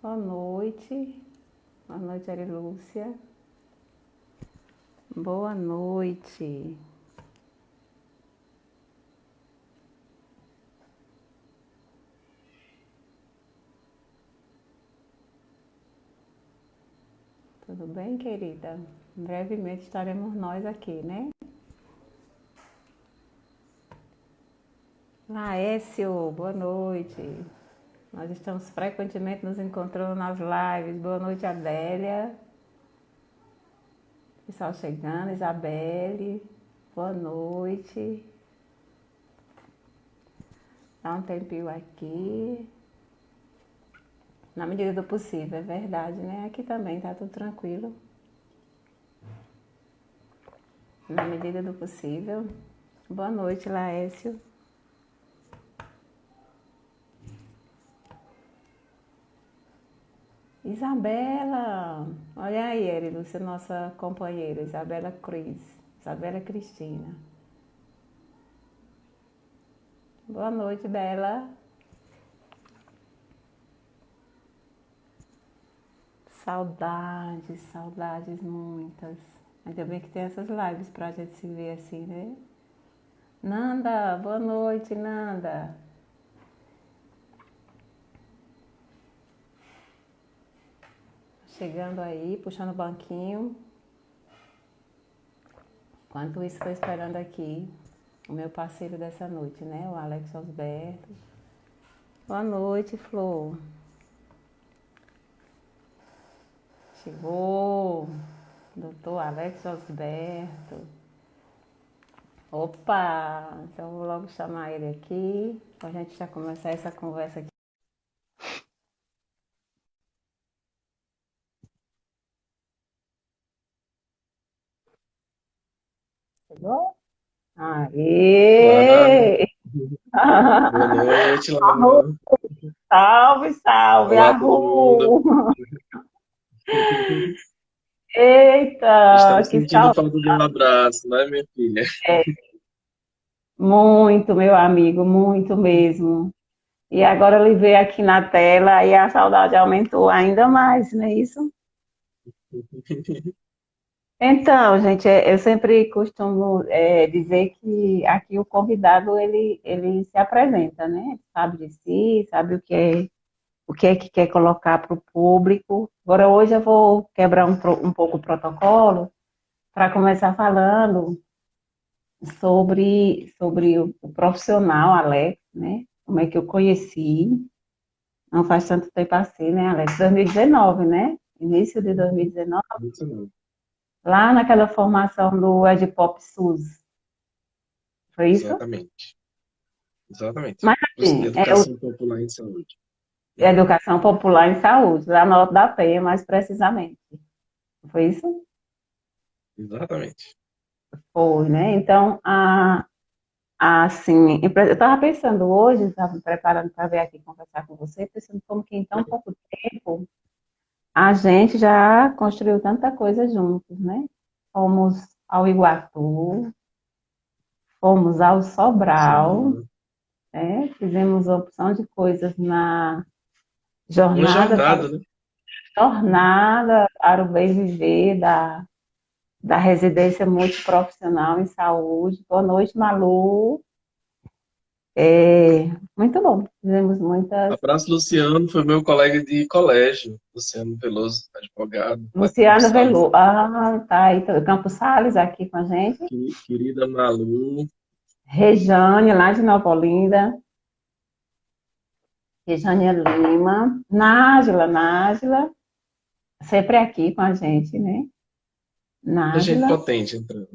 Boa noite. Boa noite, Arilúcia. Boa noite. Tudo bem, querida? Brevemente estaremos nós aqui, né? Laércio, boa noite. Nós estamos frequentemente nos encontrando nas lives. Boa noite, Adélia. Pessoal chegando, Isabelle. Boa noite. Dá um tempinho aqui. Na medida do possível, é verdade, né? Aqui também tá tudo tranquilo. Na medida do possível. Boa noite, Laércio. Isabela! Olha aí, Erilúcia, nossa companheira, Isabela Cruz. Isabela Cristina. Boa noite, Bela. Saudades, saudades muitas. Ainda bem que tem essas lives pra gente se ver assim, né? Nanda, boa noite, Nanda. Chegando aí, puxando o banquinho. Enquanto isso, estou esperando aqui o meu parceiro dessa noite, né? O Alex Osberto. Boa noite, Flor. Chegou, doutor Alex Osberto. Opa! Então vou logo chamar ele aqui, para a gente já começar essa conversa aqui. Chegou? Claro. Aê! Boa noite, Arru, Laura. salve, salve, Olá, todo mundo. Arru! Eita, Estamos que sentindo saudade! falta de um abraço, né, minha filha? Muito, meu amigo, muito mesmo. E agora ele veio aqui na tela e a saudade aumentou ainda mais, não é isso? Então, gente, eu sempre costumo dizer que aqui o convidado ele se apresenta, né? Sabe de si, sabe o que é que quer colocar para o público. Agora, hoje eu vou quebrar um pouco o protocolo para começar falando sobre o profissional Alex, né? Como é que eu conheci. Não faz tanto tempo assim, né, Alex? 2019, né? Início de 2019, Muito bom. lá naquela formação do Ed Pop SUS. Foi isso? Exatamente. Exatamente. Mas assim, Educação popular em saúde. é Uhum. educação popular em saúde, lá na Alto da Penha, mais precisamente. Foi isso? Exatamente. Foi, né? Então, assim, eu estava pensando hoje, estava me preparando para vir aqui conversar com você, pensando como que em tão pouco tempo a gente já construiu tanta coisa juntos, né? Fomos ao Iguatu, fomos ao Sobral, Sim. né? Fizemos opção de coisas na Uma jornada jornada, né? jornada para o bem viver da residência multiprofissional em saúde. Boa noite, Malu. Muito bom. Fizemos muitas. Abraço, Luciano, foi meu colega de colégio. Luciano Veloso, advogado, lá de Campos Luciana Sales. Velu. Ah, tá aí. Campos Sales aqui com a gente. Querida Malu. Rejane, lá de Nova Olinda. Rejane Lima. Nájila. Sempre aqui com a gente, né? Muita gente Nájila. potente entrando.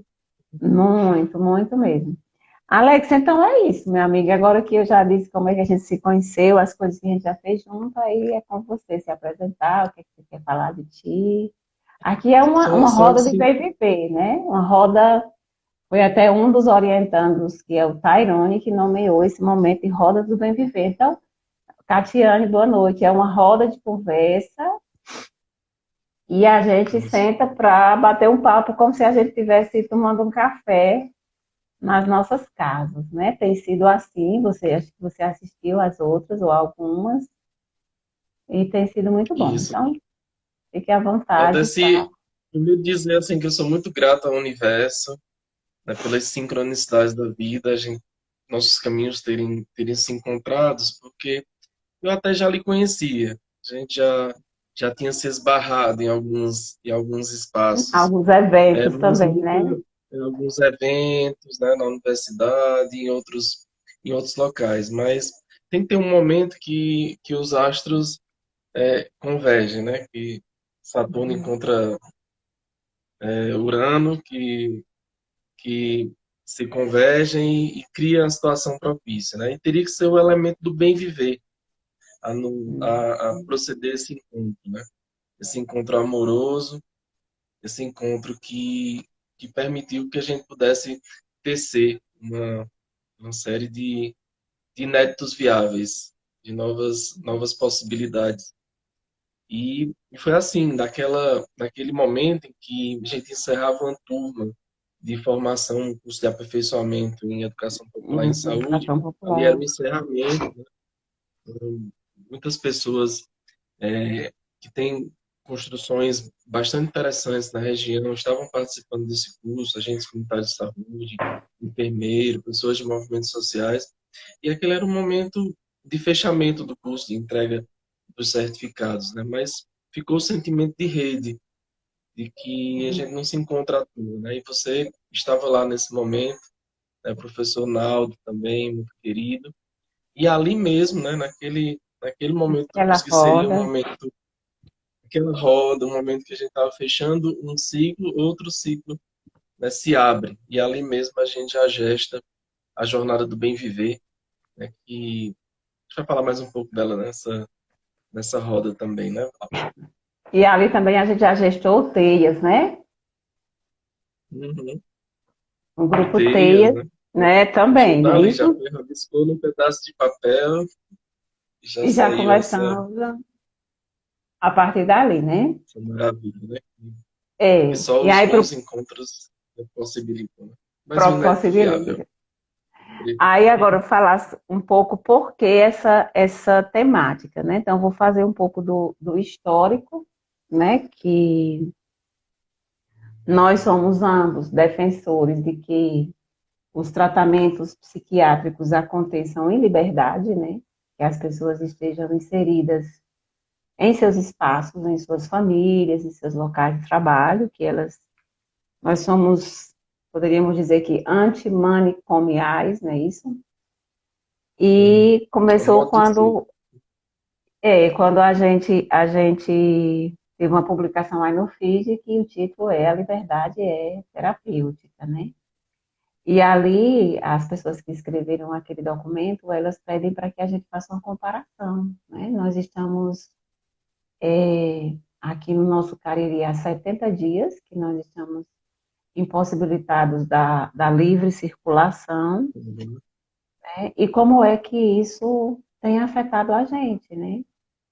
Muito, muito mesmo. Alex, então é isso, meu amigo. Agora que eu já disse como é que a gente se conheceu, as coisas que a gente já fez junto, aí é com você se apresentar, o que é que você quer falar de ti. Aqui é uma Só roda de assim. PVP, né? Uma roda, foi até um dos orientandos, que é o Tairone, que nomeou esse momento de roda do bem viver. Então, Catiane, boa noite. É uma roda de conversa e a gente senta para bater um papo como se a gente estivesse tomando um café nas nossas casas, né? Tem sido assim, você acho que você assistiu às outras ou algumas. e tem sido muito bom. Isso. Então, fique à vontade para... Odessi, primeiro dizer assim que eu sou muito grato ao universo, né, pelas sincronicidades da vida, nossos caminhos terem se encontrados, porque eu até já lhe conhecia. A gente já tinha se esbarrado em alguns espaços. alguns eventos Mas também, nunca né? em alguns eventos, né, na universidade, em outros locais. Mas tem que ter um momento que os astros convergem, né? Que Saturno encontra Urano, que se convergem e cria a situação propícia, né? E teria que ser o elemento do bem viver a proceder esse encontro, né? Esse encontro amoroso, esse encontro que permitiu que a gente pudesse tecer uma série de inéditos viáveis, de novas possibilidades. E foi assim, naquele momento em que a gente encerrava uma turma de formação, um curso de aperfeiçoamento em educação popular em saúde, Educação ali era popular. o encerramento, né? Muitas pessoas que têm construções bastante interessantes na região estavam participando desse curso, agentes comunitários de saúde, enfermeiro, pessoas de movimentos sociais, e aquele era um momento de fechamento do curso, de entrega dos certificados, né? Mas ficou o sentimento de rede, de que a gente não se encontra à toa, né? E você estava lá nesse momento, né? Professor Naldo também, muito querido, e ali mesmo, né? Naquele momento do Aquela curso, que seria um roda. momento, aquela roda, um momento que a gente estava fechando um ciclo, outro ciclo, né? Se abre, e ali mesmo a gente já gesta a jornada do bem viver, né? Que a gente vai falar mais um pouco dela nessa roda também, né? E ali também a gente já gestou teias, né? Uhum. O grupo Teias, teias, né? né? Já Também, tá não é ali, já isso? foi, rabiscou num pedaço de papel e já E já saiu começamos a partir dali, né? essa maravilha, né? Que É. só E aí os encontros possibilitam, né? Mais um inédito viável. possibilita. Aí agora eu falar um pouco por que essa temática, né? Então, eu vou fazer um pouco do histórico, né? Que nós somos ambos defensores de que os tratamentos psiquiátricos aconteçam em liberdade, né? Que as pessoas estejam inseridas em seus espaços, em suas famílias, em seus locais de trabalho, nós somos, poderíamos dizer que antimanicomiais, não é isso? Uhum. E É um começou modo de ser. quando a gente teve uma publicação aí no feed que o título é A Liberdade é Terapêutica, né? E ali, as pessoas que escreveram aquele documento, elas pedem para que a gente faça uma comparação, né? Nós estamos aqui no nosso Cariri há 70 dias, que nós estamos impossibilitados da livre circulação, Uhum. né? E como é que isso tem afetado a gente, né?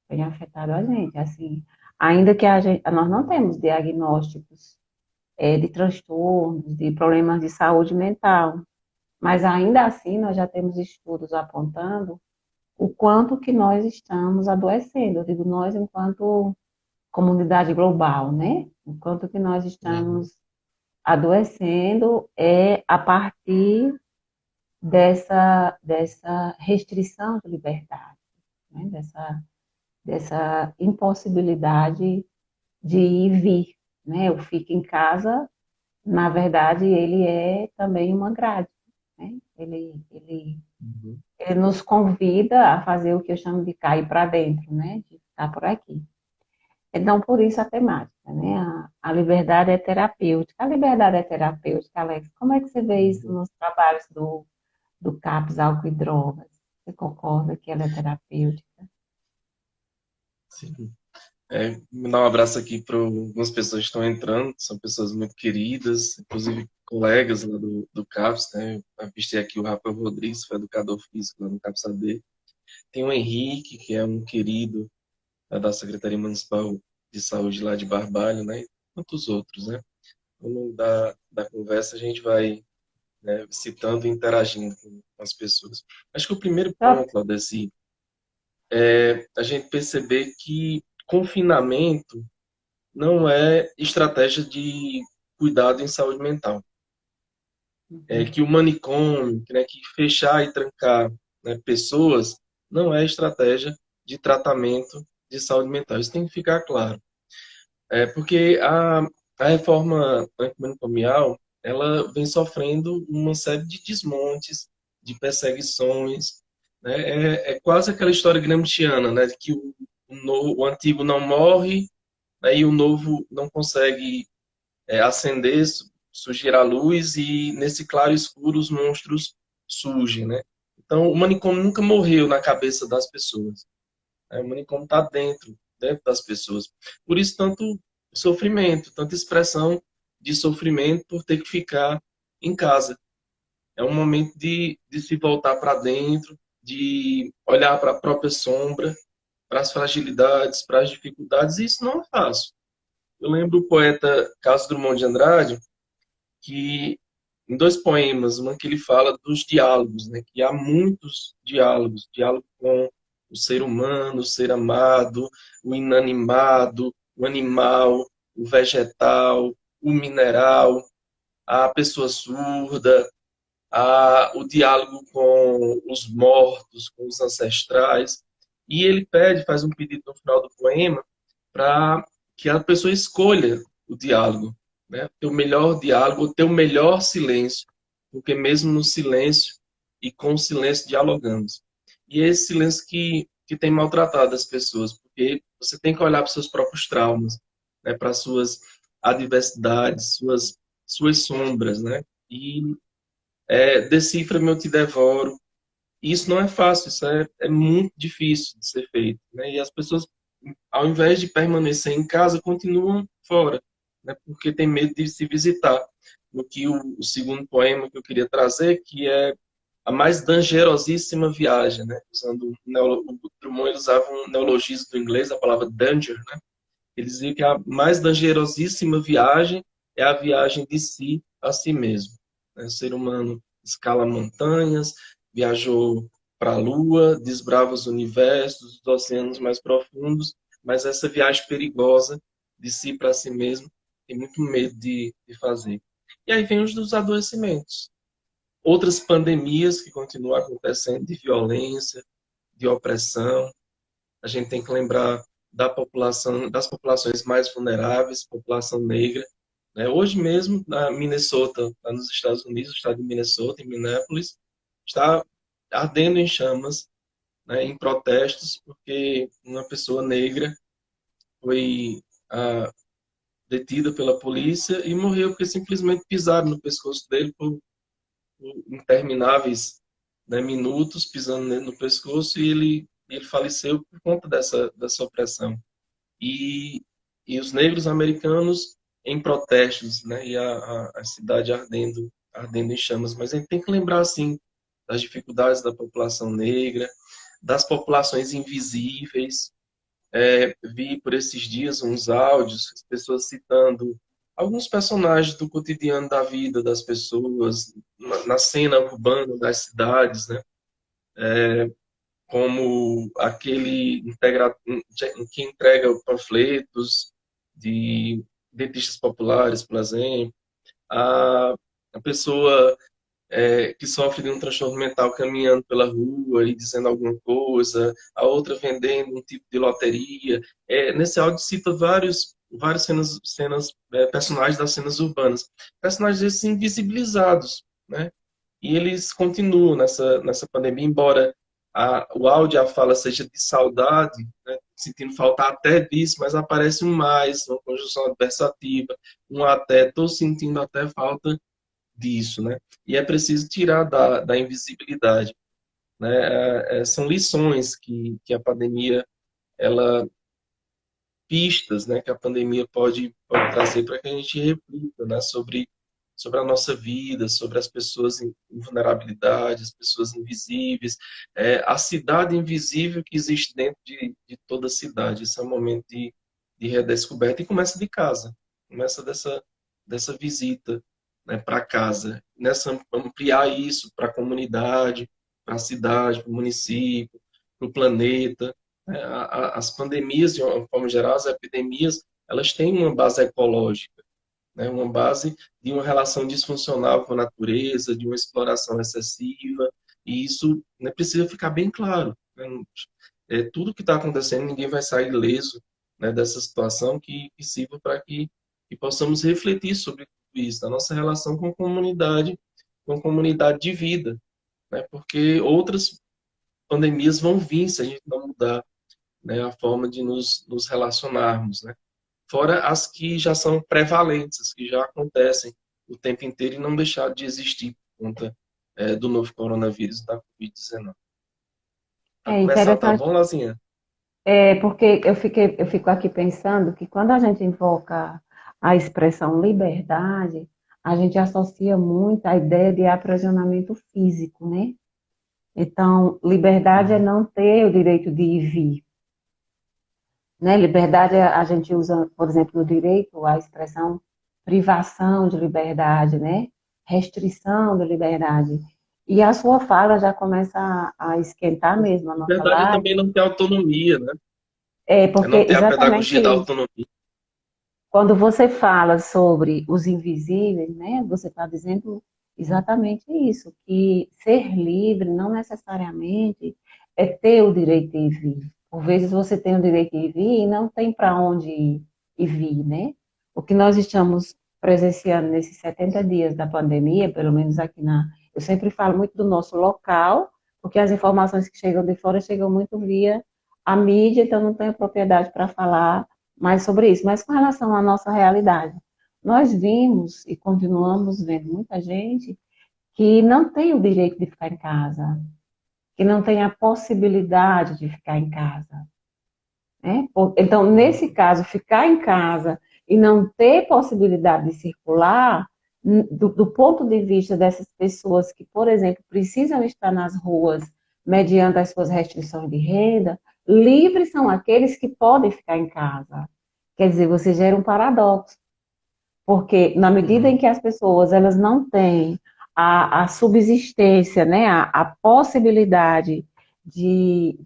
Tem afetado a gente, assim, ainda que nós não temos diagnósticos de transtornos, de problemas de saúde mental, mas ainda assim nós já temos estudos apontando o quanto que nós estamos adoecendo. Eu digo nós enquanto comunidade global, né? O quanto que nós Uhum. estamos adoecendo a partir dessa restrição de liberdade, né? Dessa impossibilidade de ir e vir, né? O fica em casa, na verdade, ele é também uma grade, né? Uhum. Ele nos convida a fazer o que eu chamo de cair para dentro, né? De ficar por aqui. Então, por isso a temática, né? A liberdade é terapêutica. A liberdade é terapêutica, Alex. Como é que você vê isso Uhum. nos trabalhos do CAPS, álcool e drogas? Você concorda que ela é terapêutica? Sim. Me dá um abraço aqui para algumas pessoas que estão entrando, são pessoas muito queridas, inclusive colegas lá do CAPS, né? Eu avistei aqui o Rafael Rodrigues, foi educador físico lá no CAPS AD. Tem o Henrique, que é um querido da Secretaria Municipal de Saúde lá de Barbalho, né? E tantos outros, né? Ao longo da conversa a gente vai, né, citando e interagindo com as pessoas. Acho que o primeiro Só- ponto, Aldeci, a gente perceber que confinamento não é estratégia de cuidado em saúde mental. Que o manicômio, né, que fechar e trancar, né, pessoas, não é estratégia de tratamento de saúde mental. Isso tem que ficar claro. Porque a reforma manicomial, ela vem sofrendo uma série de desmontes, de perseguições, né? É quase aquela história gramsciana, né, de que o antigo não morre, né, e o novo não consegue acender, surgir a luz, e nesse claro escuro os monstros surgem, né? Então, o manicômio nunca morreu na cabeça das pessoas. Né? O manicômio está dentro das pessoas. Por isso, tanto sofrimento, tanta expressão de sofrimento por ter que ficar em casa. É um momento de se voltar para dentro, de olhar para a própria sombra, para as fragilidades, para as dificuldades, e isso não é fácil. Eu lembro o poeta Carlos Drummond de Andrade, que em dois poemas, uma que ele fala dos diálogos, né? Que há muitos diálogos, diálogo com o ser humano, o ser amado, o inanimado, o animal, o vegetal, o mineral, a pessoa surda, o diálogo com os mortos, com os ancestrais. E ele faz um pedido no final do poema para que a pessoa escolha o diálogo, né? Ter o melhor diálogo, ter o melhor silêncio, porque mesmo no silêncio e com o silêncio dialogamos. E é esse silêncio que tem maltratado as pessoas, porque você tem que olhar para os seus próprios traumas, né? Para as suas adversidades, suas sombras, né? E decifra-me, eu te devoro. E isso não é fácil, isso é muito difícil de ser feito, né? E as pessoas, ao invés de permanecer em casa, continuam fora, né? Porque tem medo de se visitar. No que o segundo poema que eu queria trazer, que é a mais dangerosíssima viagem, né? Usando o Drummond, ele usava um neologismo do inglês, a palavra danger, né? Ele dizia que a mais dangerosíssima viagem é a viagem de si a si mesmo, né? O ser humano escala montanhas, viajou para a Lua, desbrava os universos, os oceanos mais profundos, mas essa viagem perigosa de si para si mesmo tem muito medo de fazer. E aí vem os dos adoecimentos. Outras pandemias que continuam acontecendo de violência, de opressão. A gente tem que lembrar das populações mais vulneráveis, população negra. Né? Hoje mesmo, na Minnesota, lá nos Estados Unidos, o estado de Minnesota, em Minneapolis, está ardendo em chamas, né, em protestos, porque uma pessoa negra foi detida pela polícia e morreu porque simplesmente pisaram no pescoço dele por intermináveis, né, minutos, pisando nele no pescoço, e ele faleceu por conta dessa opressão. E, e os negros americanos em protestos, né, e a cidade ardendo em chamas. Mas a gente tem que lembrar, assim, das dificuldades da população negra, das populações invisíveis. Vi por esses dias uns áudios, as pessoas citando alguns personagens do cotidiano da vida das pessoas, na cena urbana das cidades, né? Como aquele que entrega panfletos de dentistas populares, por exemplo, a, a pessoa que sofre de um transtorno mental caminhando pela rua e dizendo alguma coisa, a outra vendendo um tipo de loteria. Nesse áudio cita vários personagens das cenas urbanas. Personagens esses invisibilizados, né? E eles continuam nessa pandemia, embora o áudio, a fala seja de saudade, né? Sentindo falta até disso, mas aparece um mais, uma conjunção adversativa, um até, estou sentindo até falta disso, né? E é preciso tirar da invisibilidade, né? São lições que a pandemia, ela pistas, né? Que a pandemia pode trazer para que a gente reflita, né? Sobre a nossa vida, sobre as pessoas em vulnerabilidade, as pessoas invisíveis, a cidade invisível que existe dentro de toda a cidade. Isso é um momento de redescoberta e começa de casa, começa dessa visita, né, para casa, nessa ampliar isso para a comunidade, para a cidade, para o município, para o planeta. Né? As pandemias, de uma forma geral, as epidemias, elas têm uma base ecológica, né? Uma base de uma relação disfuncional com a natureza, de uma exploração excessiva, e isso, né, precisa ficar bem claro. Né? Tudo que está acontecendo, ninguém vai sair ileso, né, dessa situação que sirva para que possamos refletir sobre tudo isso, a nossa relação com a comunidade de vida, né? Porque outras pandemias vão vir se a gente não mudar, né, a forma de nos relacionarmos, né? Fora as que já são prevalentes, as que já acontecem o tempo inteiro e não deixar de existir por conta do novo coronavírus, da Covid-19. Para É começar, tá interessante, bom, Lazinha? porque eu fico aqui pensando que quando a gente invoca a expressão liberdade, a gente associa muito a ideia de aprisionamento físico, né? Então, liberdade é Uhum. não ter o direito de ir e vir, né? Liberdade, a gente usa, por exemplo, no direito, a expressão privação de liberdade, né? Restrição de liberdade. E a sua fala já começa a esquentar mesmo a nossa Liberdade é live, também não ter autonomia, né? É porque não ter a exatamente pedagogia da isso. autonomia. Quando você fala sobre os invisíveis, né? Você está dizendo exatamente isso, que ser livre não necessariamente é ter o direito de ir e vir. Por vezes você tem o direito de ir e vir e não tem para onde ir e vir, né? O que nós estamos presenciando nesses 70 dias da pandemia, pelo menos aqui na. Eu sempre falo muito do nosso local, porque as informações que chegam de fora chegam muito via a mídia, então não tenho propriedade para falar mais sobre isso. Mas com relação à nossa realidade, nós vimos e continuamos vendo muita gente que não tem o direito de ficar em casa, que não tem a possibilidade de ficar em casa. Né? Então, nesse caso, ficar em casa e não ter possibilidade de circular, do ponto de vista dessas pessoas que, por exemplo, precisam estar nas ruas mediante as suas restrições de renda, livres são aqueles que podem ficar em casa. Quer dizer, você gera um paradoxo. Porque na medida em Uhum. que as pessoas elas não têm a subsistência, né, a possibilidade de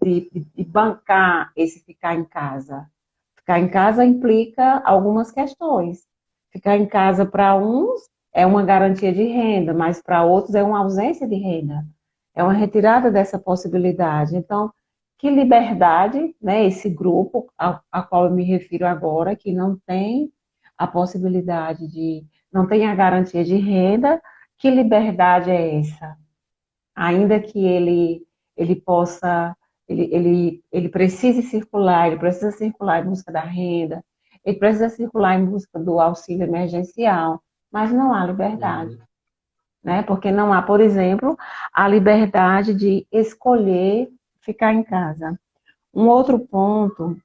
bancar esse ficar em casa. Ficar em casa implica algumas questões. Ficar em casa para uns é uma garantia de renda, mas para outros é uma ausência de renda. É uma retirada dessa possibilidade. Então, que liberdade, né, esse grupo a qual eu me refiro agora, que não tem a possibilidade de, não tem a garantia de renda, que liberdade é essa? Ainda que ele possa, ele precise circular, ele precisa circular em busca da renda, ele precisa circular em busca do auxílio emergencial, mas não há liberdade, Uhum. né? Porque não há, por exemplo, a liberdade de escolher ficar em casa. Um outro ponto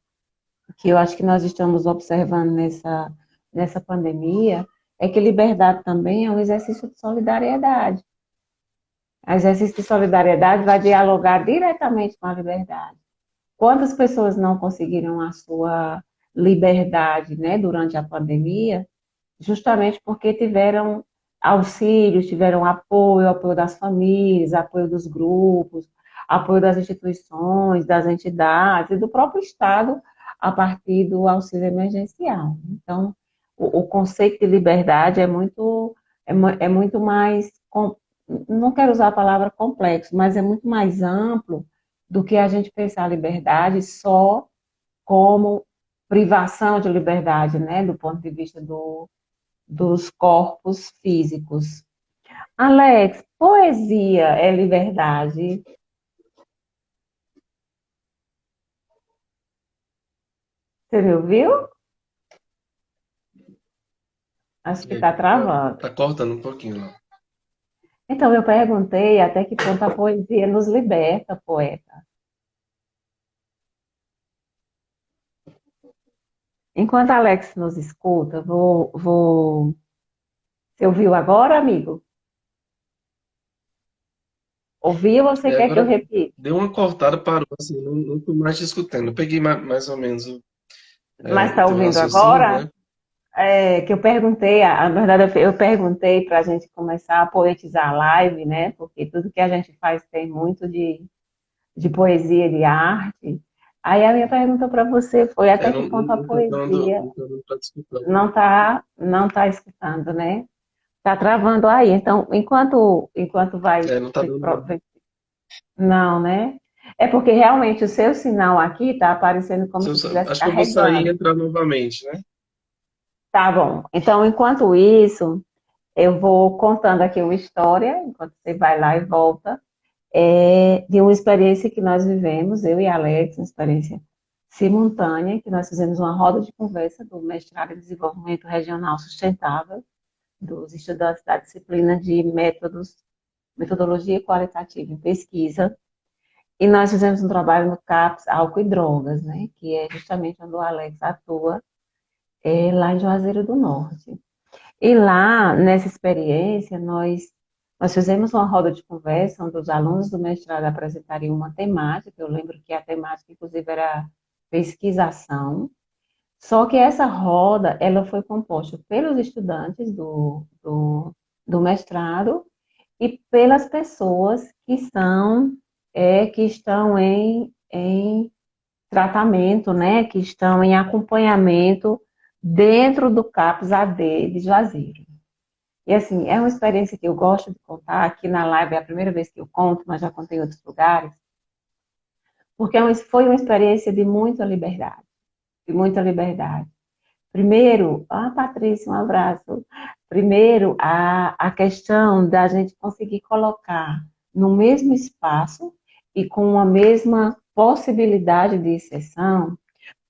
que eu acho que nós estamos observando nessa pandemia é que liberdade também é um exercício de solidariedade. O exercício de solidariedade vai dialogar diretamente com a liberdade. Quantas pessoas não conseguiram a sua liberdade, né, durante a pandemia, justamente porque tiveram auxílios, tiveram apoio, apoio das famílias, apoio dos grupos, apoio das instituições, das entidades e do próprio Estado a partir do auxílio emergencial. Então, o conceito de liberdade é muito mais, não quero usar a palavra complexo, mas é muito mais amplo do que a gente pensar a liberdade só como privação de liberdade, né, do ponto de vista dos corpos físicos. Alex, poesia é liberdade? Você me ouviu? Acho que está travando. Tá cortando um pouquinho lá. Então, eu perguntei até que ponto a poesia nos liberta, poeta. Enquanto Alex nos escuta, Você ouviu agora, amigo? Ouviu ou você quer que eu Agora repita? deu uma cortada, parou, assim, não tô mais te escutando. Eu peguei mais ou menos Mas o está teu ouvindo raciocínio, agora? né? É, que eu perguntei, na verdade, eu perguntei para a gente começar a poetizar a live, né? Porque tudo que a gente faz tem muito de poesia e de arte. Aí a minha pergunta para você foi É, até que não, ponto a poesia não tá disputando. não tá escutando, né? Tá travando aí. Então, enquanto vai, É, não tá dando não. não, né? É porque realmente o seu sinal aqui está aparecendo como se estivesse Acho que eu vou sair e carregando. entrar novamente, né? Tá bom. Então, enquanto isso, eu vou contando aqui uma história, enquanto você vai lá e volta, de uma experiência que nós vivemos, eu e a Alex, uma experiência simultânea, que nós fizemos uma roda de conversa do mestrado em Desenvolvimento Regional Sustentável, dos estudantes da disciplina de metodologia qualitativa em pesquisa, e nós fizemos um trabalho no CAPS Álcool e Drogas, né, que é justamente onde o Alex atua, lá em Juazeiro do Norte. E lá, nessa experiência, nós fizemos uma roda de conversa onde os alunos do mestrado apresentariam uma temática. Eu lembro que a temática, inclusive, era pesquisação. Só que essa roda, ela foi composta pelos estudantes do mestrado e pelas pessoas que estão em tratamento, né, que estão em acompanhamento dentro do CAPS AD de Juazeiro. E assim, é uma experiência que eu gosto de contar, aqui na live é a primeira vez que eu conto, mas já contei em outros lugares, porque foi uma experiência de muita liberdade, de muita liberdade. Primeiro, Patrícia, um abraço. Primeiro, a questão da gente conseguir colocar no mesmo espaço e com a mesma possibilidade de exceção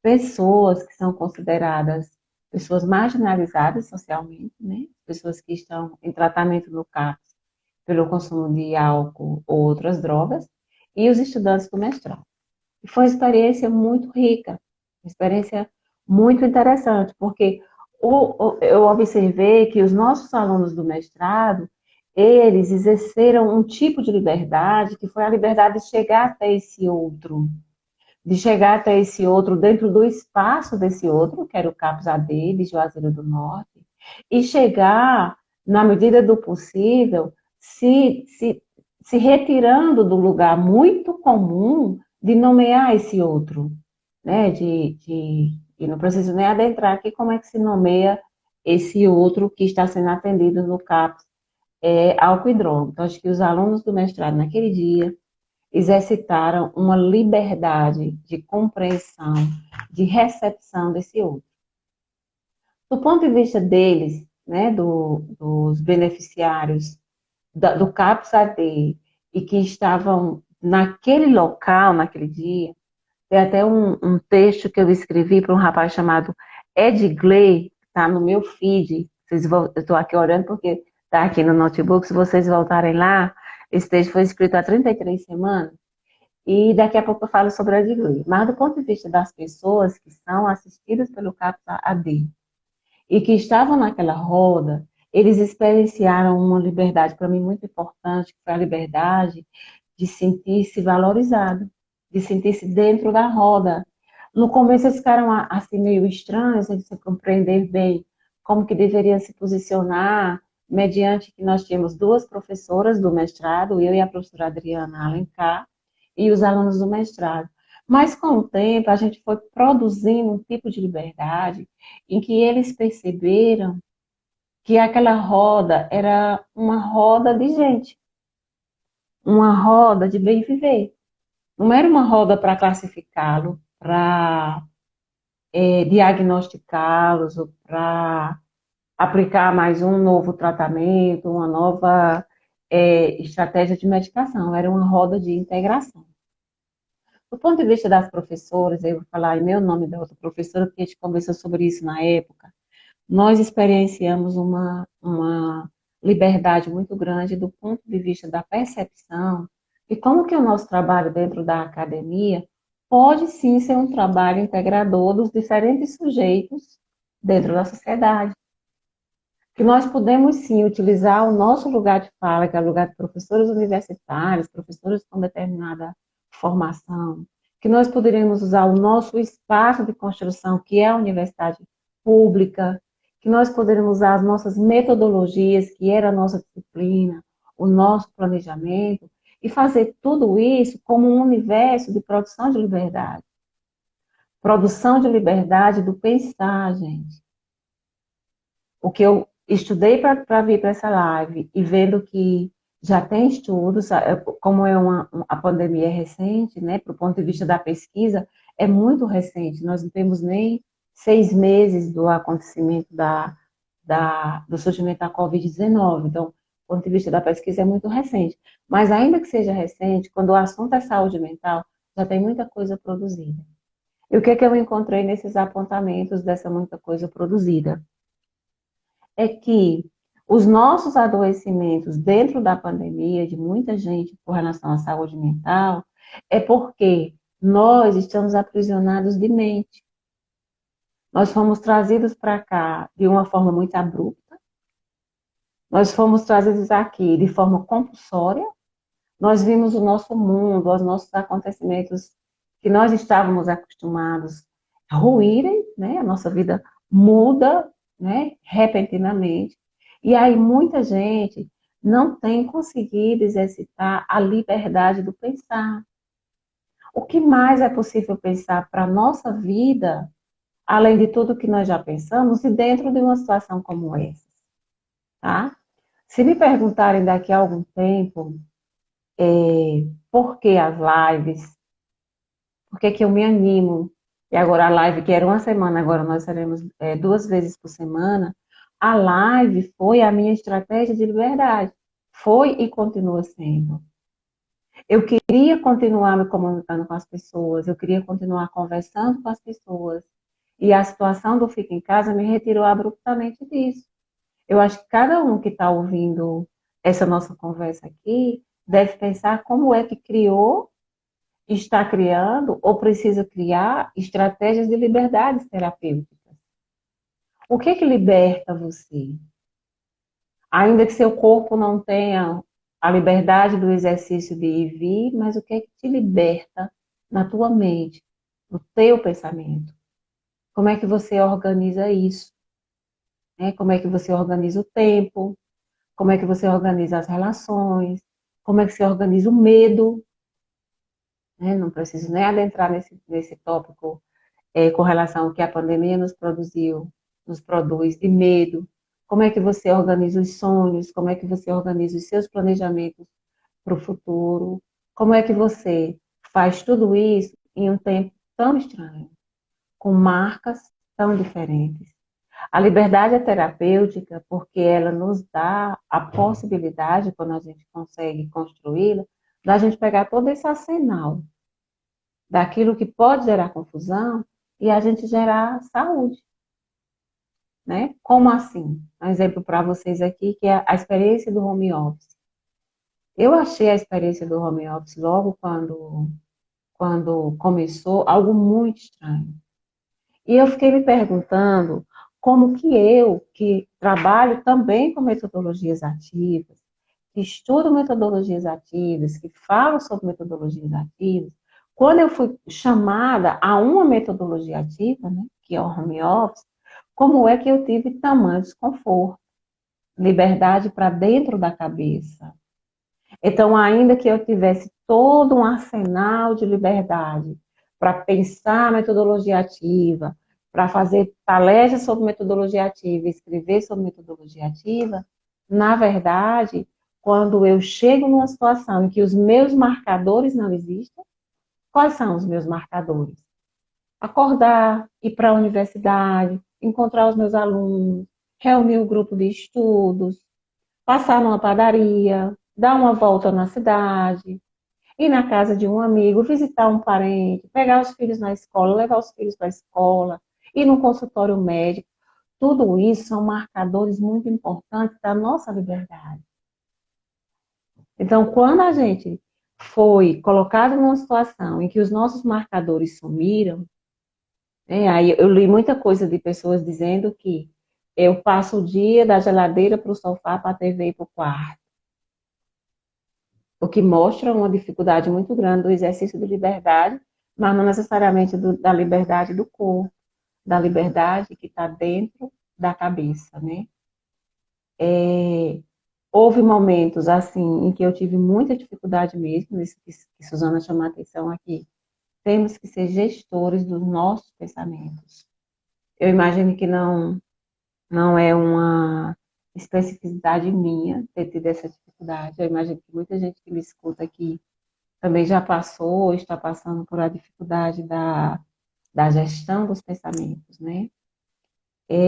pessoas que são consideradas pessoas marginalizadas socialmente, né? Pessoas que estão em tratamento no CAPS pelo consumo de álcool ou outras drogas, e os estudantes do mestrado. E foi uma experiência muito rica, uma experiência muito interessante, porque eu observei que os nossos alunos do mestrado, eles exerceram um tipo de liberdade que foi a liberdade de chegar até esse outro, dentro do espaço desse outro, que era o CAPS AD de Juazeiro do Norte, e chegar, na medida do possível, se retirando do lugar muito comum de nomear esse outro, né? E não preciso nem adentrar aqui como é que se nomeia esse outro que está sendo atendido no CAPS, álcool e droga. Então, acho que os alunos do mestrado naquele dia exercitaram uma liberdade de compreensão, de recepção desse outro. Do ponto de vista deles, né, dos beneficiários do CAPS-AD e que estavam naquele local, naquele dia, tem até um texto que eu escrevi para um rapaz chamado Ed Gley, que está no meu feed. Eu estou aqui olhando porque está aqui no notebook. Se vocês voltarem lá, esse texto foi escrito há 33 semanas. E daqui a pouco eu falo sobre a Edgley. Mas do ponto de vista das pessoas que são assistidas pelo CAPS AD e que estavam naquela roda, eles experienciaram uma liberdade para mim muito importante, que foi a liberdade de sentir-se valorizado, de sentir-se dentro da roda. No começo eles ficaram assim meio estranhos, sem compreender bem como que deveriam se posicionar, mediante que nós tínhamos duas professoras do mestrado, eu e a professora Adriana Alencar, e os alunos do mestrado. Mas com o tempo a gente foi produzindo um tipo de liberdade em que eles perceberam que aquela roda era uma roda de gente, uma roda de bem viver. Não era uma roda para classificá-lo, para diagnosticá-los, ou para aplicar mais um novo tratamento, uma nova estratégia de medicação. Era uma roda de integração. Do ponto de vista das professoras, eu vou falar em meu nome da outra professora, porque a gente conversou sobre isso na época. Nós experienciamos uma liberdade muito grande do ponto de vista da percepção e como que o nosso trabalho dentro da academia pode sim ser um trabalho integrador dos diferentes sujeitos dentro da sociedade. Que nós podemos sim utilizar o nosso lugar de fala, que é o lugar de professores universitários, professores com determinada formação, que nós poderíamos usar o nosso espaço de construção, que é a universidade pública, que nós poderíamos usar as nossas metodologias, que era a nossa disciplina, o nosso planejamento, e fazer tudo isso como um universo de produção de liberdade. Produção de liberdade do pensar, gente. O que eu estudei para vir para essa live e vendo que já tem estudos, como a pandemia é recente, né, para o ponto de vista da pesquisa, é muito recente. Nós não temos nem 6 meses do acontecimento do surgimento da Covid-19. Então, do ponto de vista da pesquisa, é muito recente. Mas, ainda que seja recente, quando o assunto é saúde mental, já tem muita coisa produzida. E o que é que eu encontrei nesses apontamentos dessa muita coisa produzida? É que os nossos adoecimentos dentro da pandemia, de muita gente com relação à saúde mental, é porque nós estamos aprisionados de mente. Nós fomos trazidos para cá de uma forma muito abrupta, nós fomos trazidos aqui de forma compulsória, nós vimos o nosso mundo, os nossos acontecimentos que nós estávamos acostumados ruírem, né? A nossa vida muda, né? Repentinamente. E aí muita gente não tem conseguido exercitar a liberdade do pensar. O que mais é possível pensar para a nossa vida, além de tudo que nós já pensamos, e dentro de uma situação como essa, tá? Se me perguntarem daqui a algum tempo, por que as lives, por que eu me animo, e agora a live, que era uma semana, agora nós teremos 2 vezes por semana, a live foi a minha estratégia de liberdade. Foi e continua sendo. Eu queria continuar me comunicando com as pessoas, eu queria continuar conversando com as pessoas, e a situação do Fica em Casa me retirou abruptamente disso. Eu acho que cada um que está ouvindo essa nossa conversa aqui deve pensar como é que criou, está criando ou precisa criar estratégias de liberdades terapêuticas. O que que liberta você? Ainda que seu corpo não tenha a liberdade do exercício de ir e vir, mas o que é que te liberta na tua mente, no teu pensamento? Como é que você organiza isso? Né? Como é que você organiza o tempo? Como é que você organiza as relações? Como é que você organiza o medo? Né? Não preciso nem adentrar nesse tópico com relação ao que a pandemia nos produz de medo. Como é que você organiza os sonhos? Como é que você organiza os seus planejamentos para o futuro? Como é que você faz tudo isso em um tempo tão estranho, com marcas tão diferentes? A liberdade é terapêutica porque ela nos dá a possibilidade, quando a gente consegue construí-la, da gente pegar todo esse arsenal daquilo que pode gerar confusão e a gente gerar saúde, né? Como assim? Um exemplo para vocês aqui, que é a experiência do home office. Eu achei a experiência do home office logo quando começou algo muito estranho. E eu fiquei me perguntando como que eu, que trabalho também com metodologias ativas, que estudo metodologias ativas, que falo sobre metodologias ativas, quando eu fui chamada a uma metodologia ativa, né, que é o home office, como é que eu tive tamanho desconforto, liberdade para dentro da cabeça. Então, ainda que eu tivesse todo um arsenal de liberdade para pensar metodologia ativa, para fazer palestras sobre metodologia ativa, escrever sobre metodologia ativa, na verdade, quando eu chego numa situação em que os meus marcadores não existem, quais são os meus marcadores? Acordar, ir para a universidade, encontrar os meus alunos, reunir o grupo de estudos, passar numa padaria, dar uma volta na cidade, ir na casa de um amigo, visitar um parente, pegar os filhos na escola, levar os filhos para a escola, ir no consultório médico. Tudo isso são marcadores muito importantes da nossa liberdade. Então, quando a gente foi colocado numa situação em que os nossos marcadores sumiram, né, aí eu li muita coisa de pessoas dizendo que eu passo o dia da geladeira para o sofá, para a TV e para o quarto. O que mostra uma dificuldade muito grande do exercício de liberdade, mas não necessariamente da liberdade do corpo, da liberdade que está dentro da cabeça, né? Houve momentos, assim, em que eu tive muita dificuldade mesmo, isso que Suzana chamou a atenção aqui. Temos que ser gestores dos nossos pensamentos. Eu imagino que não é uma especificidade minha ter tido essa dificuldade. Eu imagino que muita gente que me escuta aqui também já passou ou está passando por a dificuldade da gestão dos pensamentos, né?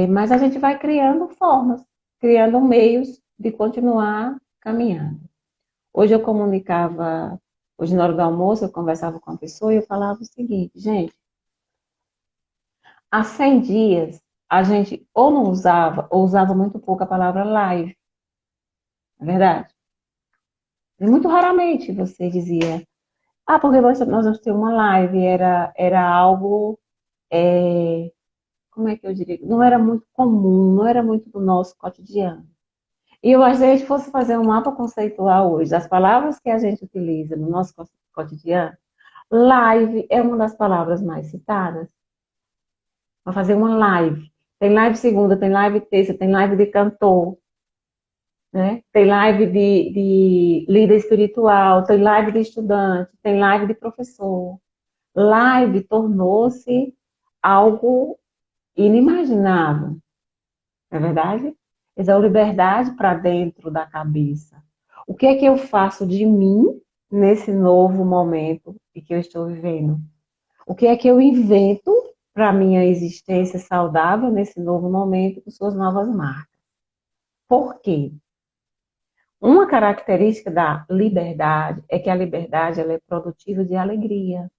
Mas a gente vai criando formas, criando meios de continuar caminhando. Hoje eu comunicava, hoje na hora do almoço eu conversava com uma pessoa e eu falava o seguinte, gente, há 100 dias a gente ou não usava, ou usava muito pouco a palavra live, não é verdade? E muito raramente você dizia, porque nós vamos ter uma live, era algo, como é que eu diria? Não era muito comum, não era muito do nosso cotidiano. E eu, se a gente fosse fazer um mapa conceitual hoje, das palavras que a gente utiliza no nosso cotidiano, live é uma das palavras mais citadas. Vai fazer uma live. Tem live segunda, tem live terça, tem live de cantor, né? Tem live de líder espiritual, tem live de estudante, tem live de professor. Live tornou-se algo inimaginável, não é verdade? Eles dão liberdade para dentro da cabeça. O que é que eu faço de mim nesse novo momento que eu estou vivendo? O que é que eu invento para a minha existência saudável nesse novo momento com suas novas marcas? Por quê? Uma característica da liberdade é que a liberdade ela é produtiva de alegria,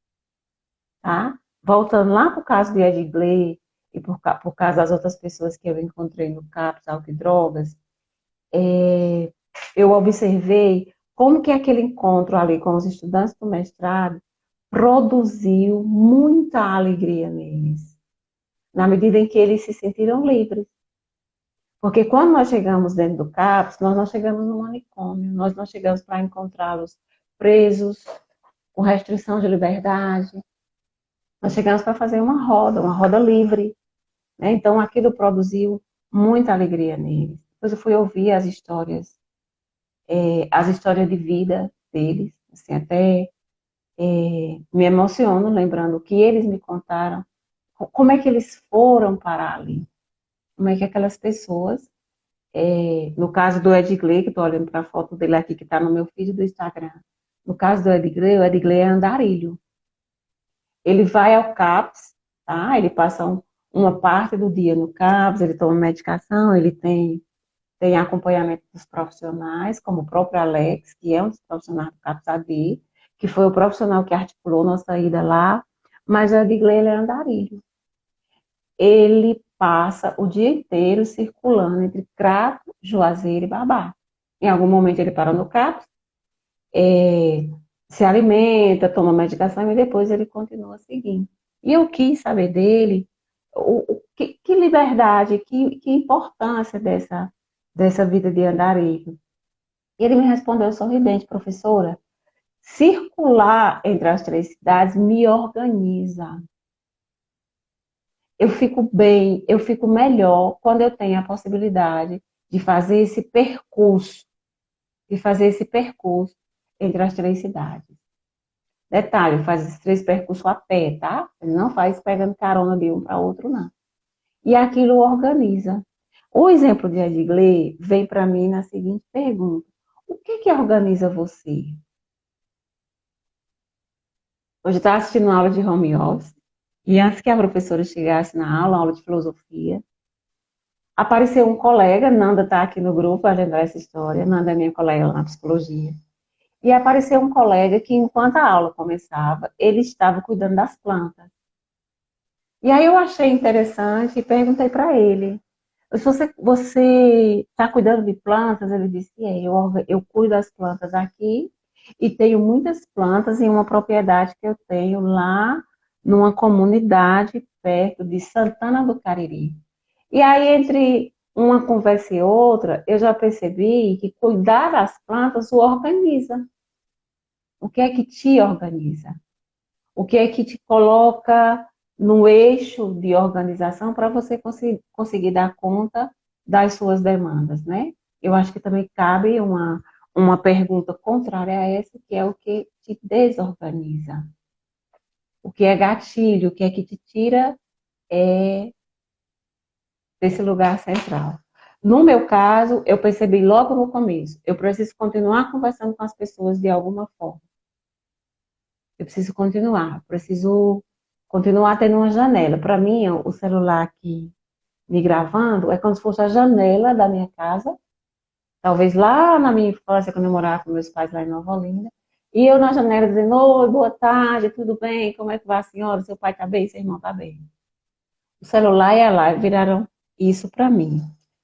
tá? Voltando lá para o caso de Edgley e por causa das outras pessoas que eu encontrei no CAPS, Álcool e Drogas, eu observei como que aquele encontro ali com os estudantes do mestrado produziu muita alegria neles, na medida em que eles se sentiram livres. Porque quando nós chegamos dentro do CAPS, nós não chegamos no manicômio, nós não chegamos para encontrá-los presos, com restrição de liberdade, nós chegamos para fazer uma roda livre, né? Então aquilo produziu muita alegria neles. Depois eu fui ouvir as histórias de vida deles, assim, até me emociono lembrando o que eles me contaram, como é que eles foram parar ali, como é que aquelas pessoas, no caso do Edgley, que estou olhando para a foto dele aqui, que está no meu feed do Instagram, no caso do Edgley, o Edgley é andarilho. Ele vai ao CAPS, tá? Ele passa uma parte do dia no CAPS, ele toma medicação, ele tem acompanhamento dos profissionais, como o próprio Alex, que é um dos profissionais do CAPS AD, que foi o profissional que articulou nossa ida lá, mas o Edgley ele é andarilho. Ele passa o dia inteiro circulando entre Crato, Juazeiro e Babá. Em algum momento ele para no CAPS, se alimenta, toma medicação e depois ele continua seguindo. E eu quis saber dele que liberdade, que importância dessa vida de andarilho. E ele me respondeu sorridente, professora, circular entre as três cidades me organiza. Eu fico bem, eu fico melhor quando eu tenho a possibilidade de fazer esse percurso entre as três cidades. Detalhe, faz esses três percursos a pé, tá? Ele não faz pegando carona de um para outro, não. E aquilo organiza. O exemplo de Edgley vem para mim na seguinte pergunta: o que organiza você? Hoje eu estava assistindo uma aula de home office, e antes que a professora chegasse na aula de filosofia, apareceu um colega, Nanda está aqui no grupo para lembrar essa história, Nanda é minha colega lá na psicologia, e apareceu um colega que, enquanto a aula começava, ele estava cuidando das plantas. E aí eu achei interessante e perguntei para ele, se você está cuidando de plantas? Ele disse, eu cuido das plantas aqui e tenho muitas plantas em uma propriedade que eu tenho lá numa comunidade perto de Santana do Cariri. E aí, entre uma conversa e outra, eu já percebi que cuidar das plantas o organiza. O que é que te organiza? O que é que te coloca no eixo de organização para você conseguir dar conta das suas demandas, né? eu acho que também cabe uma pergunta contrária a essa, que é o que te desorganiza. O que é gatilho, o que é que te tira desse lugar central. No meu caso, eu percebi logo no começo, eu preciso continuar conversando com as pessoas de alguma forma. Eu preciso continuar tendo uma janela. Para mim, o celular aqui me gravando é como se fosse a janela da minha casa, talvez lá na minha infância, quando eu morava com meus pais lá em Nova Olinda, e eu na janela dizendo, oi, boa tarde, tudo bem? Como é que vai a senhora? Seu pai está bem? Seu irmão está bem? O celular e a live viraram isso para mim.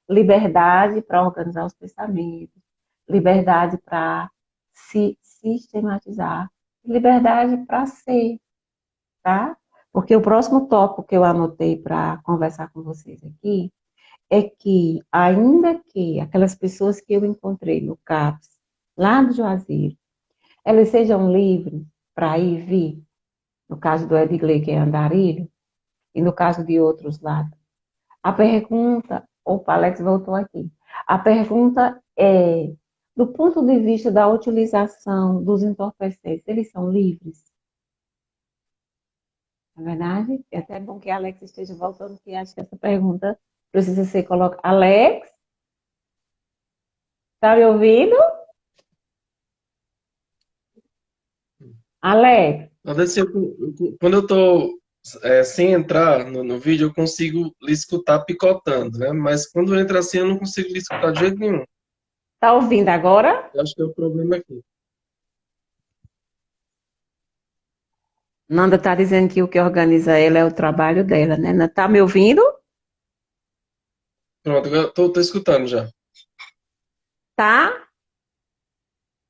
Liberdade para organizar os pensamentos, liberdade para se sistematizar, liberdade para ser, tá? Porque o próximo tópico que eu anotei para conversar com vocês aqui é que, ainda que aquelas pessoas que eu encontrei no CAPS, lá do Juazeiro, elas sejam livres para ir e vir, no caso do Edgley, que é andarilho, e no caso de outros lá. A pergunta, opa, Alex voltou aqui. A pergunta é, do ponto de vista da utilização dos entorpecentes, eles são livres? Na verdade, é até bom que a Alex esteja voltando, porque acho que essa pergunta precisa ser colocada. Alex, está me ouvindo? Alex, Assim, quando eu estou sem entrar no vídeo, eu consigo lhe escutar picotando, né? Mas quando entra assim, eu não consigo lhe escutar de jeito nenhum. está ouvindo agora? Eu acho que é o problema aqui. Nanda está dizendo que o que organiza ela é o trabalho dela, né? Está me ouvindo? Pronto, agora tô escutando já. Tá?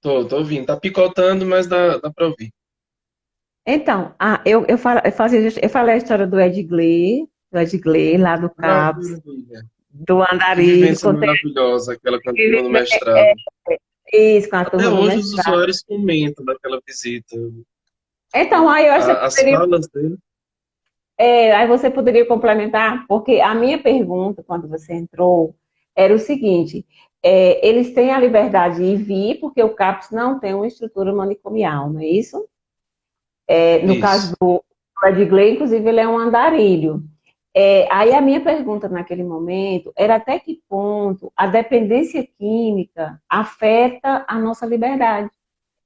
Tô ouvindo. Tá picotando, mas dá para ouvir. Então, eu falei a história do Edgley, lá do CAPS, Maravilha. do Que Andarilho, vivência contei maravilhosa aquela quando chegou no mestrado. isso com a Até turma do hoje os mestrado. usuários comentam daquela visita. Então, aí eu acho que As falas dele. aí você poderia complementar, porque a minha pergunta, quando você entrou, era o seguinte: eles têm a liberdade de ir e vir, porque o CAPS não tem uma estrutura manicomial, não é isso? No caso Isso. do Edgley, inclusive, ele é um andarilho. Aí a minha pergunta naquele momento era até que ponto a dependência química afeta a nossa liberdade.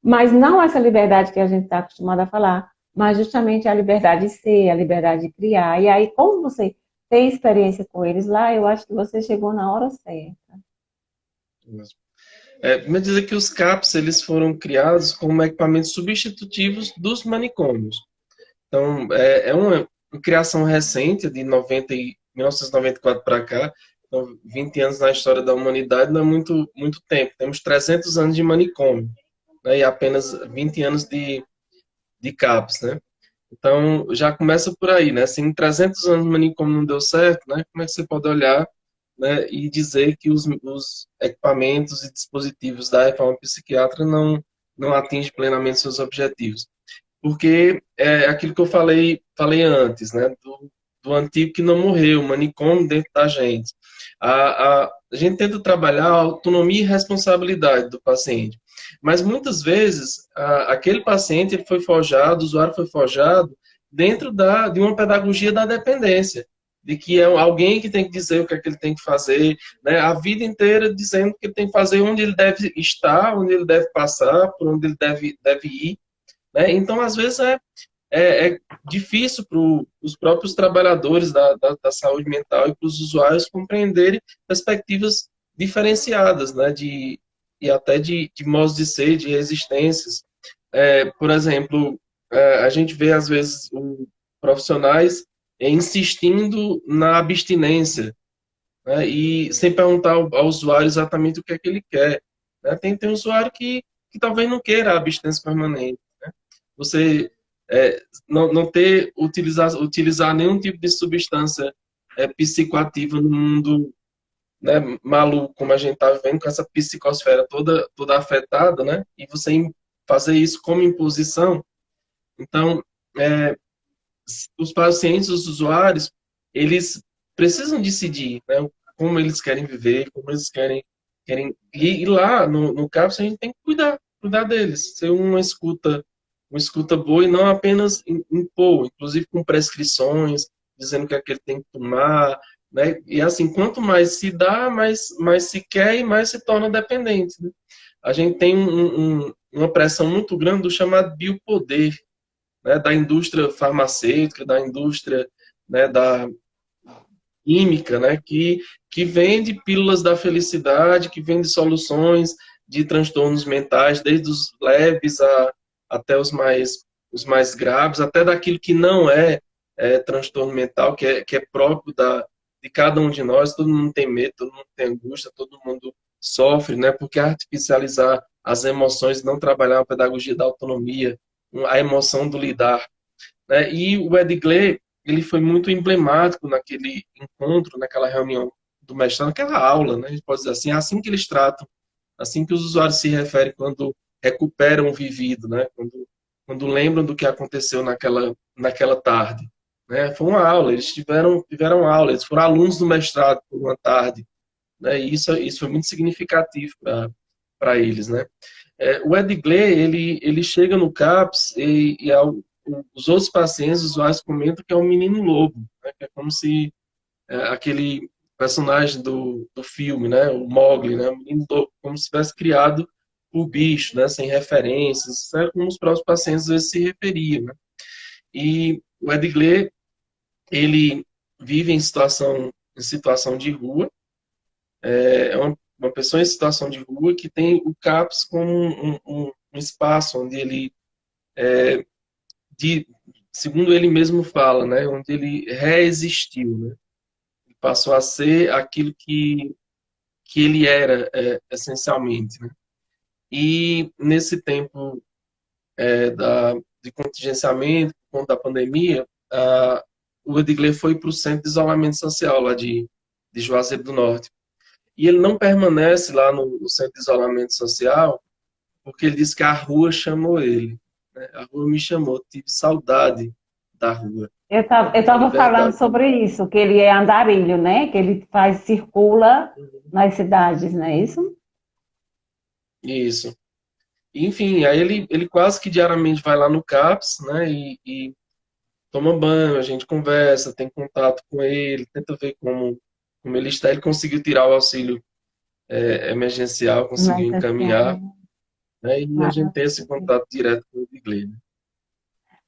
Mas não essa liberdade que a gente está acostumado a falar, mas justamente a liberdade de ser, a liberdade de criar. E aí, como você tem experiência com eles lá, eu acho que você chegou na hora certa. Me dizer que os CAPs eles foram criados como equipamentos substitutivos dos manicômios. Então, é uma criação recente, de 1994 para cá. Então, 20 anos na história da humanidade não é muito tempo. Temos 300 anos de manicômio, né, e apenas 20 anos de CAPS, né? Então, já começa por aí, né? Se em 300 anos o manicômio não deu certo, né? Como é que você pode olhar, né, e dizer que os equipamentos e dispositivos da reforma psiquiátrica não atingem plenamente seus objetivos? Porque é aquilo que eu falei antes, né? Do antigo que não morreu, o manicômio dentro da gente. A gente tenta trabalhar a autonomia e responsabilidade do paciente. Mas muitas vezes aquele paciente ele foi forjado, o usuário foi forjado dentro de uma pedagogia da dependência, de que é alguém que tem que dizer o que é que ele tem que fazer, né? A vida inteira dizendo que ele tem que fazer, onde ele deve estar, onde ele deve passar, por onde ele deve ir, né? Então, às vezes, é difícil para os próprios trabalhadores da saúde mental e para os usuários compreenderem perspectivas diferenciadas, né? E até de modos de ser, de resistências. Por exemplo, a gente vê, às vezes, profissionais insistindo na abstinência, né? E sem perguntar ao usuário exatamente o que é que ele quer, né? Tem usuário que talvez não queira a abstinência permanente. Você não utilizar nenhum tipo de substância psicoativa no mundo, né, maluco, como a gente está vivendo, com essa psicosfera toda afetada, né? E você fazer isso como imposição. Então, é, os pacientes, os usuários, eles precisam decidir, né, como eles querem viver, como eles querem E lá no CAPS a gente tem que cuidar deles, ser uma escuta boa e não apenas impor, inclusive com prescrições, dizendo o que é que ele tem que tomar, né? E assim, quanto mais se dá, mais se quer e mais se torna dependente, né? A gente tem uma pressão muito grande do chamado biopoder, né? Da indústria farmacêutica, da indústria, né? Da química, né? Que vende pílulas da felicidade, que vende soluções de transtornos mentais, desde os leves até os mais graves, até daquilo que não é transtorno mental, que é próprio de cada um de nós. Todo mundo tem medo, todo mundo tem angústia, todo mundo sofre, né? Porque artificializar as emoções, não trabalhar a pedagogia da autonomia, a emoção do lidar, né? E o Edgley, ele foi muito emblemático naquele encontro, naquela reunião do mestrado, naquela aula, né? A gente pode dizer assim, é assim que eles tratam, assim que os usuários se referem quando recuperam o vivido, né? Quando lembram do que aconteceu naquela tarde, né? Foi uma aula, eles tiveram aula, eles foram alunos do mestrado por uma tarde, né? E isso foi muito significativo para eles, né? O Edgley, ele chega no CAPS os outros pacientes, os usuários comentam que é um menino lobo, né? Que é como se aquele personagem do filme, né? O Mowgli, né? O menino lobo, como se tivesse criado por bicho, né? Sem referências, isso é como os próprios pacientes às vezes se referiam, né? E o Edgley, ele vive em situação de rua, é uma pessoa em situação de rua que tem o CAPS como um espaço onde ele de, segundo ele mesmo fala, né, onde ele reexistiu, né? Ele passou a ser aquilo que ele era essencialmente, né? E nesse tempo de contingenciamento, por conta da pandemia, o Edgley foi para o centro de isolamento social lá de Juazeiro do Norte. E ele não permanece lá no centro de isolamento social porque ele disse que a rua chamou ele, né? A rua me chamou, tive saudade da rua, Eu da tava falando liberdade. sobre isso, que ele é andarilho, né? Que ele circula nas cidades, não é isso? Isso. Enfim, aí ele quase que diariamente vai lá no CAPS, né, e toma banho, a gente conversa, tem contato com ele, tenta ver como ele está. Ele conseguiu tirar o auxílio emergencial, conseguiu Mas assim, encaminhar, né, e a gente tem esse maravilha. contato direto com o Edgley, né?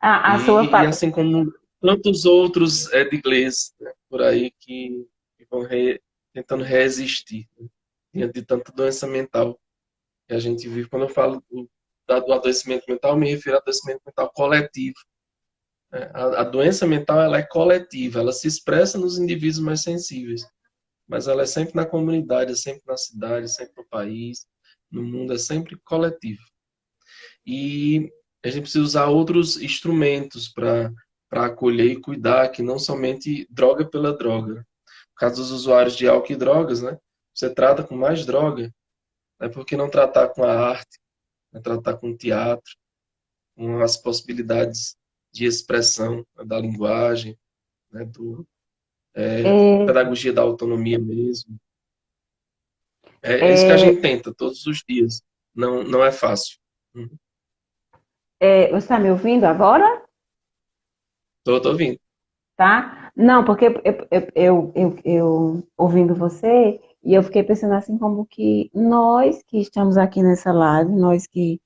A sua E assim como tantos outros Edgleys, né, por aí que vão tentando resistir, né, diante de tanta doença mental que a gente vive. Quando eu falo do adoecimento mental, eu me refiro ao adoecimento mental coletivo, né? A doença mental ela é coletiva, ela se expressa nos indivíduos mais sensíveis, mas ela é sempre na comunidade, é sempre na cidade, é sempre no país, no mundo, é sempre coletivo. E a gente precisa usar outros instrumentos para acolher e cuidar, que não somente droga pela droga. No caso dos usuários de álcool e drogas, né? Você trata com mais droga, né? Por que não tratar com a arte, né? Tratar com o teatro, com as possibilidades de expressão, né? Da linguagem, né? é, Pedagogia da autonomia mesmo. É isso que a é, gente tenta todos os dias. Não é fácil. Uhum. você está me ouvindo agora? Tô ouvindo. Tá? Não, porque eu ouvindo você, e eu fiquei pensando assim, como que nós que estamos aqui nessa live, nós que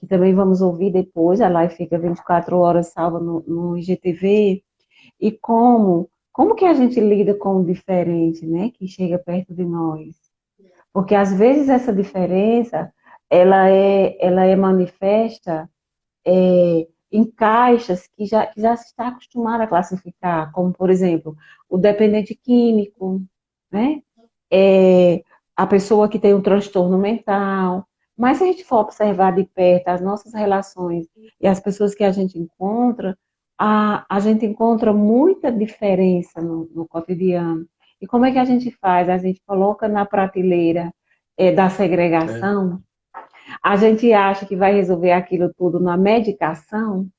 também vamos ouvir depois, a live fica 24 horas salva no IGTV, e como que a gente lida com o diferente, né, que chega perto de nós? Porque às vezes essa diferença, ela é manifesta em caixas que já se está acostumado a classificar, como, por exemplo, o dependente químico, né? É, a pessoa que tem um transtorno mental. Mas se a gente for observar de perto as nossas relações e as pessoas que a gente encontra, a gente encontra muita diferença no cotidiano. E como é que a gente faz? A gente coloca na prateleira da É. segregação, a gente acha que vai resolver aquilo tudo na medicação,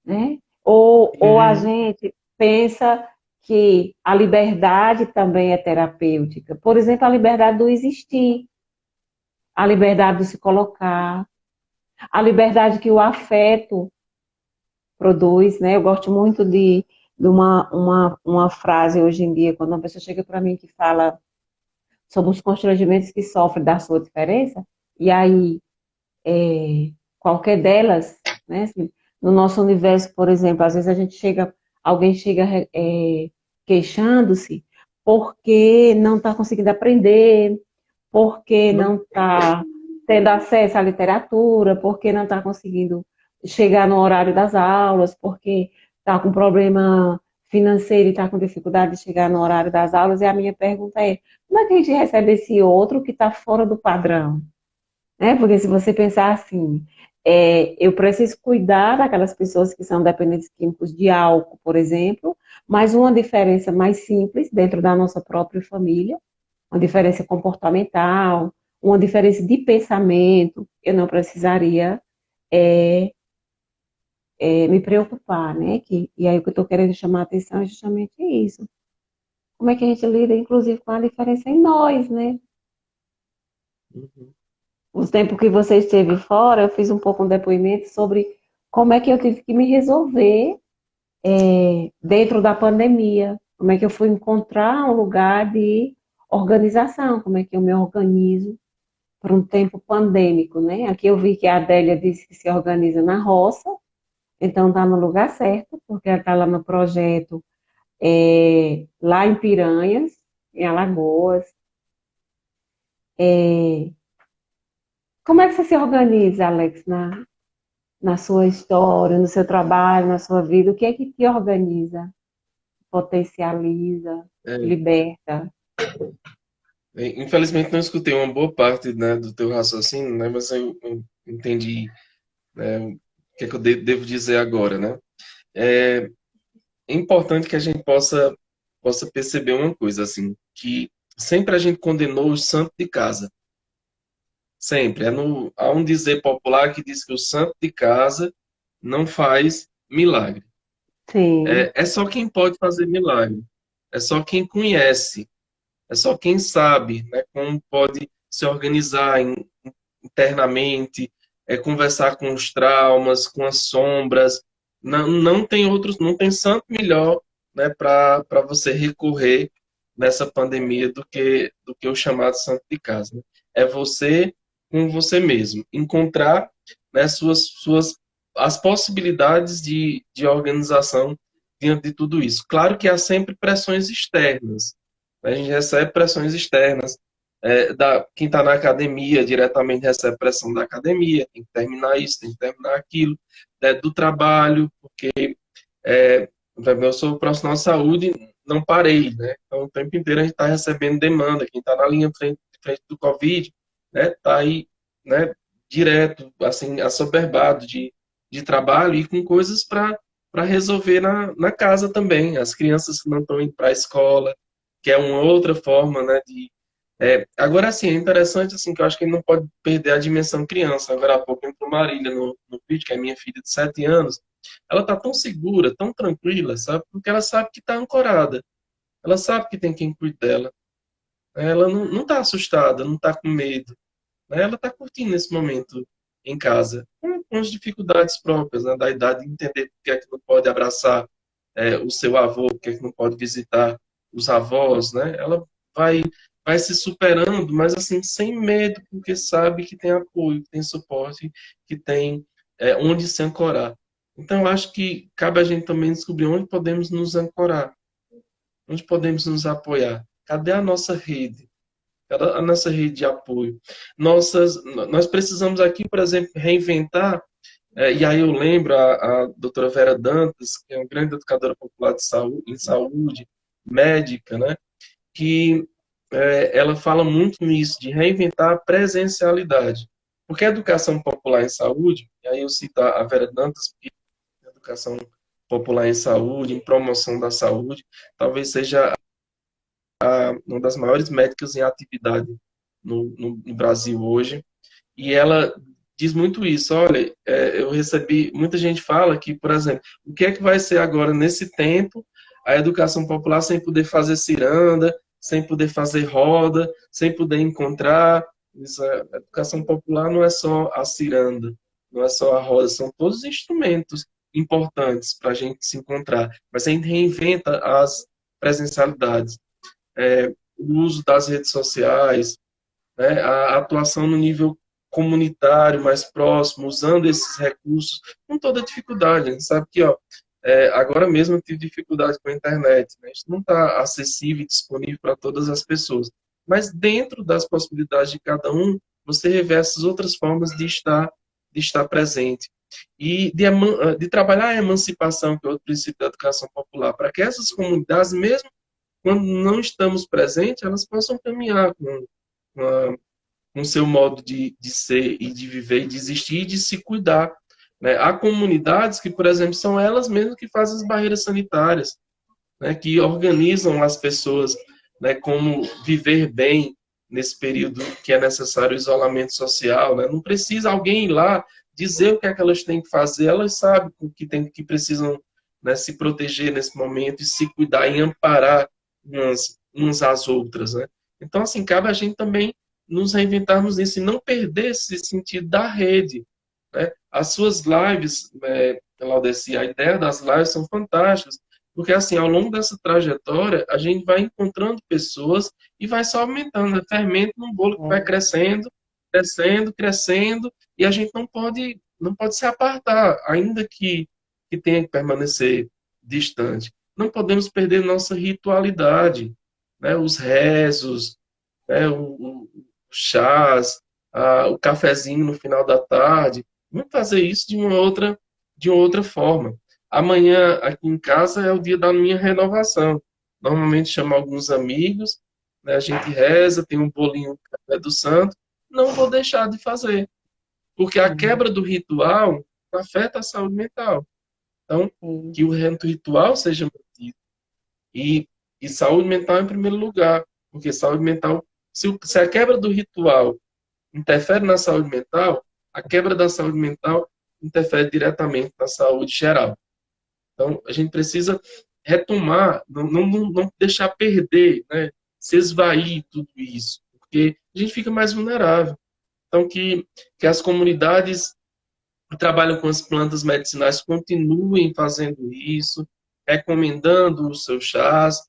né? Ou a Uhum. gente pensa que a liberdade também é terapêutica. Por exemplo, a liberdade do existir. a liberdade de se colocar, a liberdade que o afeto produz, né? Eu gosto muito de uma frase hoje em dia, quando uma pessoa chega para mim que fala sobre os constrangimentos que sofre da sua diferença, e aí qualquer delas, né? Assim, no nosso universo, por exemplo, às vezes alguém chega queixando-se porque não está conseguindo aprender, porque Não, não está tendo acesso à literatura, porque não está conseguindo chegar no horário das aulas, porque está com problema financeiro e está com dificuldade de chegar no horário das aulas. E a minha pergunta é: como é que a gente recebe esse outro que está fora do padrão? Né? Porque se você pensar assim, eu preciso cuidar daquelas pessoas que são dependentes químicos de álcool, por exemplo, mas uma diferença mais simples dentro da nossa própria família, uma diferença comportamental, uma diferença de pensamento, eu não precisaria é, me preocupar, né? E aí o que eu estou querendo chamar a atenção é justamente isso. Como é que a gente lida, inclusive, com a diferença em nós, né? uhum. O tempo que você esteve fora, eu fiz um pouco um depoimento sobre como é que eu tive que me resolver dentro da pandemia, como é que eu fui encontrar um lugar de organização, como é que eu me organizo para um tempo pandêmico, né? Aqui eu vi que a Adélia disse que se organiza na roça, então está no lugar certo, porque ela está lá no projeto lá em Piranhas, em Alagoas. Como é que você se organiza, Alex, na sua história, no seu trabalho, na sua vida? O que é que te organiza, potencializa, É, liberta? infelizmente não escutei uma boa parte, né, do teu raciocínio, né, mas eu entendi, né, o que é que eu devo dizer agora, né? É importante que a gente possa perceber uma coisa, assim, que sempre a gente condenou os santos de casa. Sempre. Há um dizer popular que diz que o santo de casa não faz milagre. Sim, É só quem pode fazer milagre. É só quem conhece. É só quem sabe, né, como pode se organizar internamente, conversar com os traumas, com as sombras. Não tem outros, não tem santo melhor, né, para você recorrer nessa pandemia do que o chamado santo de casa. Né? É você com você mesmo, encontrar, né, as possibilidades de organização diante de tudo isso. Claro que há sempre pressões externas. Né? A gente recebe pressões externas, quem está na academia diretamente recebe pressão da academia, tem que terminar isso, tem que terminar aquilo, do trabalho, porque eu sou profissional de saúde, não parei, né? Então, o tempo inteiro a gente está recebendo demanda, quem está na linha frente do Covid, né, está aí, né, direto, assim, assoberbado de trabalho e com coisas para resolver na casa também. As crianças que não estão indo para a escola, que é uma outra forma, né, agora, assim, é interessante, assim, que eu acho que ele não pode perder a dimensão criança. Agora há pouco entrou Marília no vídeo, que é minha filha de 7 anos. Ela tá tão segura, tão tranquila, sabe? Porque ela sabe que tá ancorada. Ela sabe que tem quem cuide dela. Ela não tá assustada, não tá com medo. Né? Ela tá curtindo esse momento em casa. Com as dificuldades próprias, né? Da idade de entender por que é que não pode abraçar o seu avô, por que é que não pode visitar os avós, né? Ela vai, vai se superando, mas assim, sem medo, porque sabe que tem apoio, que tem suporte, que tem onde se ancorar. Então, eu acho que cabe a gente também descobrir onde podemos nos ancorar, onde podemos nos apoiar. Cadê a nossa rede? Cadê a nossa rede de apoio? Nós precisamos aqui, por exemplo, reinventar, e aí eu lembro a doutora Vera Dantas, que é uma grande educadora popular em saúde, médica, né? Que ela fala muito nisso, de reinventar a presencialidade. Porque a educação popular em saúde, e aí eu cito a Vera Dantas, porque a educação popular em saúde, em promoção da saúde, talvez seja uma das maiores médicas em atividade no Brasil hoje. E ela diz muito isso. Olha, eu recebi, muita gente fala que, por exemplo, o que é que vai ser agora nesse tempo a educação popular sem poder fazer ciranda, sem poder fazer roda, sem poder encontrar, Isso a educação popular não é só a ciranda, não é só a roda, são todos os instrumentos importantes para a gente se encontrar. Mas a gente reinventa as presencialidades, o uso das redes sociais, né, a atuação no nível comunitário mais próximo, usando esses recursos com toda dificuldade. A gente sabe que, ó, agora mesmo eu tive dificuldade com a internet, né? Isso não está acessível e disponível para todas as pessoas. Mas dentro das possibilidades de cada um, você revê essas outras formas de estar presente. E de trabalhar a emancipação, que é outro princípio da educação popular, para que essas comunidades, mesmo quando não estamos presentes, elas possam caminhar com a com seu modo de ser e de viver e de existir e de se cuidar. Né? Há comunidades que, por exemplo, são elas mesmas que fazem as barreiras sanitárias, né? Que organizam as pessoas, né? Como viver bem nesse período que é necessário o isolamento social. Né? Não precisa alguém ir lá dizer o que é que elas têm que fazer, elas sabem que precisam, né, se proteger nesse momento e se cuidar e amparar umas às outras. Né? Então, assim, cabe a gente também nos reinventarmos nisso e não perder esse sentido da rede. Né? As suas lives, Laudeci, a ideia das lives são fantásticas, porque assim, ao longo dessa trajetória, a gente vai encontrando pessoas e vai só aumentando, né? Fermento num bolo que vai É, crescendo, crescendo, crescendo, e a gente não pode se apartar, ainda que tenha que permanecer distante. Não podemos perder nossa ritualidade, né? Os rezos, né? Chás, o cafezinho no final da tarde. Vamos fazer isso de uma outra forma. Amanhã, aqui em casa, é o dia da minha renovação. Normalmente chamo alguns amigos, né, a gente reza, tem um bolinho do café do santo. Não vou deixar de fazer, porque a sim, quebra do ritual afeta a saúde mental. Então, sim. que o ritual seja mantido. E, e saúde mental em primeiro lugar, porque saúde mental, se a quebra do ritual interfere na saúde mental, a quebra da saúde mental interfere diretamente na saúde geral. Então, a gente precisa retomar, não deixar perder, né? Se esvair tudo isso, porque a gente fica mais vulnerável. Então, que as comunidades que trabalham com as plantas medicinais continuem fazendo isso, recomendando os seus chás,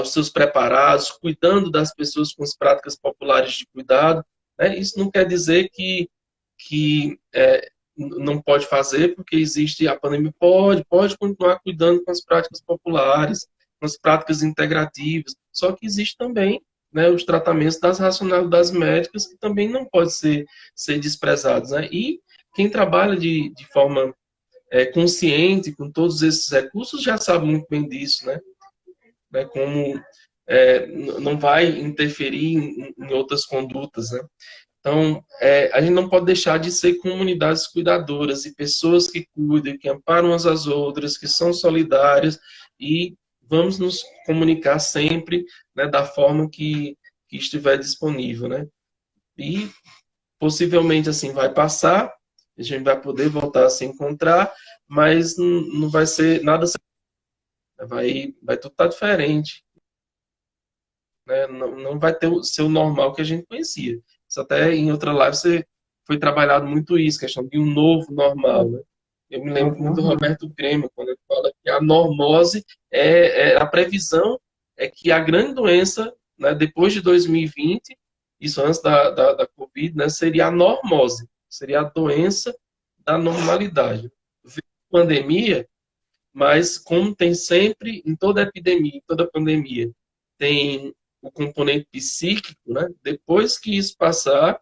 os seus preparados, cuidando das pessoas com as práticas populares de cuidado. Né? Isso não quer dizer que não pode fazer, porque existe a pandemia. Pode continuar cuidando com as práticas populares, com as práticas integrativas. Só que existe também, né, os tratamentos das racionalidades médicas que também não podem ser desprezados. Né? E quem trabalha de forma consciente com todos esses recursos já sabe muito bem disso, né, como não vai interferir em outras condutas, né? Então, a gente não pode deixar de ser comunidades cuidadoras e pessoas que cuidam, que amparam umas às outras, que são solidárias e vamos nos comunicar sempre, né, da forma que estiver disponível, né? E possivelmente assim vai passar, a gente vai poder voltar a se encontrar, mas não vai ser nada, vai tudo estar diferente, né? Não vai ter o seu normal que a gente conhecia. Isso até em outra live você foi trabalhado muito isso, questão de um novo normal, né? Eu me lembro Novo muito do normal. Roberto Crema, quando ele fala que a normose a previsão é que a grande doença, né, depois de 2020, isso antes da Covid, né, seria a normose, seria a doença da normalidade. Veio a pandemia, mas como tem sempre, em toda epidemia, em toda pandemia, tem o componente psíquico, né? Depois que isso passar,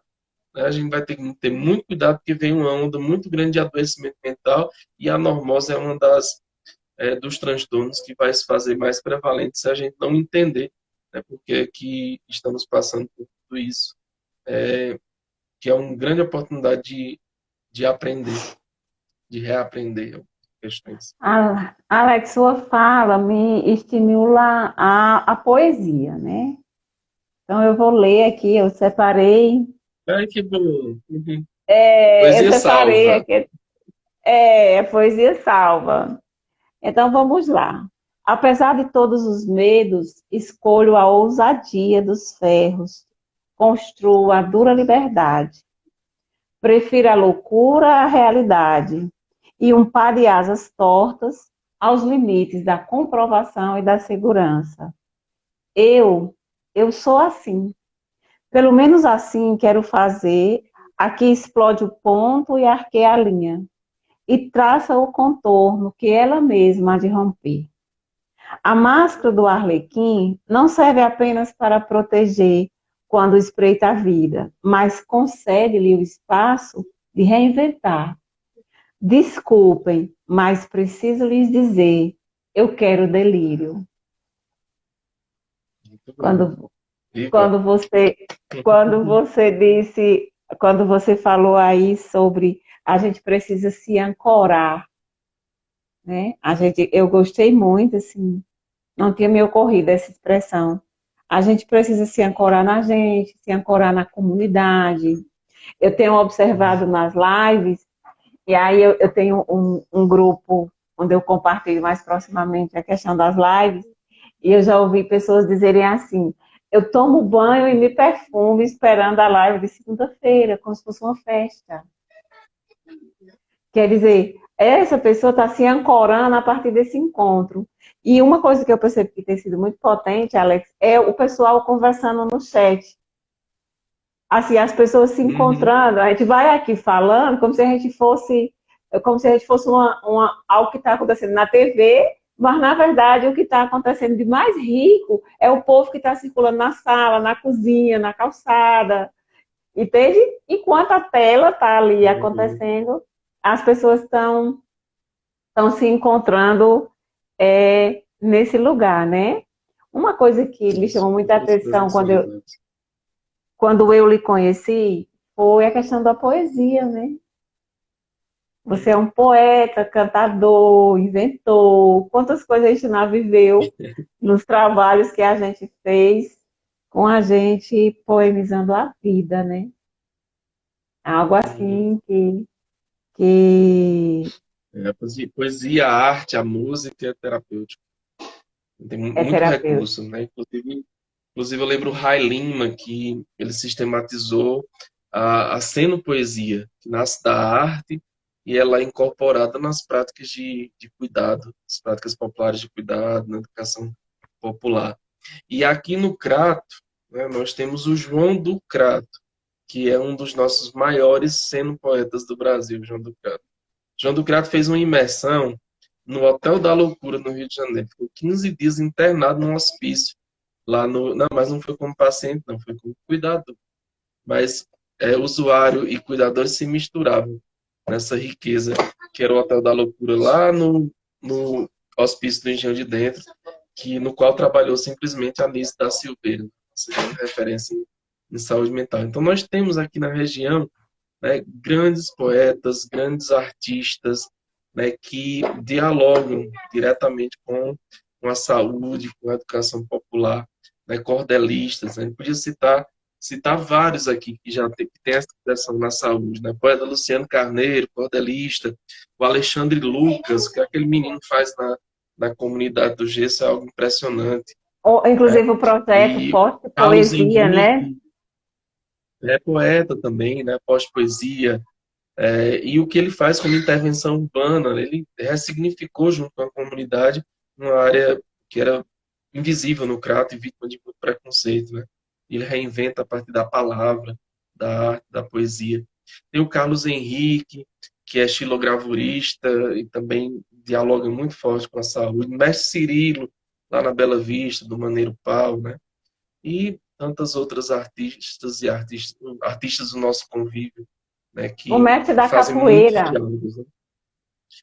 né, a gente vai ter que ter muito cuidado, porque vem uma onda muito grande de adoecimento mental e a normose é uma dos transtornos que vai se fazer mais prevalente se a gente não entender, né, porque que estamos passando por tudo isso, que é uma grande oportunidade de aprender, de reaprender questões. Alex, sua fala me estimula a poesia, né? Então eu vou ler aqui, eu separei, Ai, que bom. Uhum. eu Poesia separei salva. aqui, poesia salva. Então vamos lá. Apesar de todos os medos, escolho a ousadia dos ferros. construo a dura liberdade. Prefiro a loucura à realidade e um par de asas tortas aos limites da comprovação e da segurança. Eu sou assim. Pelo menos assim quero fazer. Aqui explode o ponto e arqueia a linha. E traça o contorno que ela mesma há de romper. A máscara do arlequim não serve apenas para proteger quando espreita a vida, mas concede-lhe o espaço de reinventar. Desculpem, mas preciso lhes dizer, eu quero delírio. Muito bom. Quando, Viva. quando você, quando você disse, quando você falou aí sobre a gente precisa se ancorar, né? Eu gostei muito, assim, não tinha me ocorrido essa expressão. A gente precisa se ancorar na gente, se ancorar na comunidade. Eu tenho observado nas lives, e aí eu tenho um grupo onde eu compartilho mais proximamente a questão das lives, e eu já ouvi pessoas dizerem assim, eu tomo banho e me perfumo esperando a live de segunda-feira, como se fosse uma festa. Quer dizer, essa pessoa está se ancorando a partir desse encontro. E uma coisa que eu percebo que tem sido muito potente, Alex, é o pessoal conversando no chat. Assim, as pessoas se Uhum. encontrando, a gente vai aqui falando como se a gente fosse algo que está acontecendo na TV, mas na verdade o que está acontecendo de mais rico é o povo que está circulando na sala, na cozinha, na calçada, entende? Enquanto a tela está ali Uhum. acontecendo, as pessoas estão se encontrando nesse lugar, né? Uma coisa que me Isso, chamou muita outras atenção presencialidades. quando eu lhe conheci foi a questão da poesia, né? Você é Uhum. um poeta, cantador, inventor, quantas coisas a gente não viveu nos trabalhos que a gente fez com a gente poemizando a vida, né? Algo Uhum. assim que É, a poesia, a arte, a música é terapêutica. Tem é muito terapêutico. recurso, né? Inclusive eu lembro o Ray Lima, que ele sistematizou a senopoesia, que nasce da arte e ela é incorporada nas práticas de cuidado, as práticas populares de cuidado, na educação popular. E aqui no Crato, né, nós temos o João do Crato, que é um dos nossos maiores senopoetas do Brasil, João do Crato. João do Crato fez uma imersão no Hotel da Loucura, no Rio de Janeiro. Ficou 15 dias internado num hospício. Lá no, não, mas não foi como paciente, não, foi como cuidador. Mas usuário e cuidador se misturavam nessa riqueza que era o Hotel da Loucura, lá no Hospício do Engenho de Dentro, no qual trabalhou simplesmente a Alice da Silveira, nossa referência em saúde mental. Então, nós temos aqui na região, né, grandes poetas, grandes artistas, né, que dialogam diretamente com a saúde, com a educação popular, né, cordelistas. Né? A gente podia citar vários aqui que tem essa ligação na saúde. Né? O poeta Luciano Carneiro, cordelista, o Alexandre Lucas, que é aquele menino que faz na comunidade do Gesso, é algo impressionante. Né? Inclusive o projeto E Forte Carlos Poesia, né? Henrique é poeta também, né? Pós-poesia. E o que ele faz como intervenção urbana, né? Ele ressignificou junto com a comunidade uma área que era invisível no Crato e vítima de muito preconceito, né? Ele reinventa a partir da palavra, da arte, da poesia. Tem o Carlos Henrique, que é xilogravurista e também dialoga muito forte com a saúde. Mestre Cirilo, lá na Bela Vista, do Maneiro Pau, né? E tantas outras artistas do nosso convívio, né, O que mestre da fazem muitos capoeira. diálogos. Né?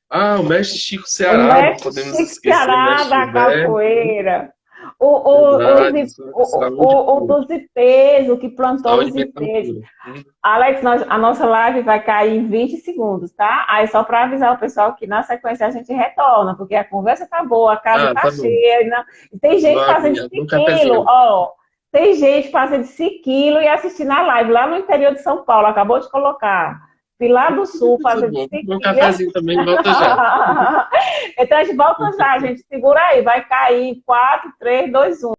Ah, o mestre Chico O Ceará, não mestre podemos Chico esquecer, Ceará mestre da Gilberto, né? capoeira. Verdade, isso é saúde O pura, dos ipês, o que plantou saúde os mental ipês. pura. Alex, a nossa live vai cair em 20 segundos, tá? Aí só para avisar o pessoal que na sequência a gente retorna, porque a conversa tá boa, a casa Ah, tá tá bom. cheia. E tem Não gente fazendo agoniado, no siquilo, cafezinho. ó. Tem gente fazendo siquilo e assistindo a live lá no interior de São Paulo, acabou de colocar. Pilar do Sul Coisa fazendo boa. Um siquilo. cafezinho também, volta já. Então a gente volta já, gente. Segura aí, vai cair. 4, 3, 2, 1.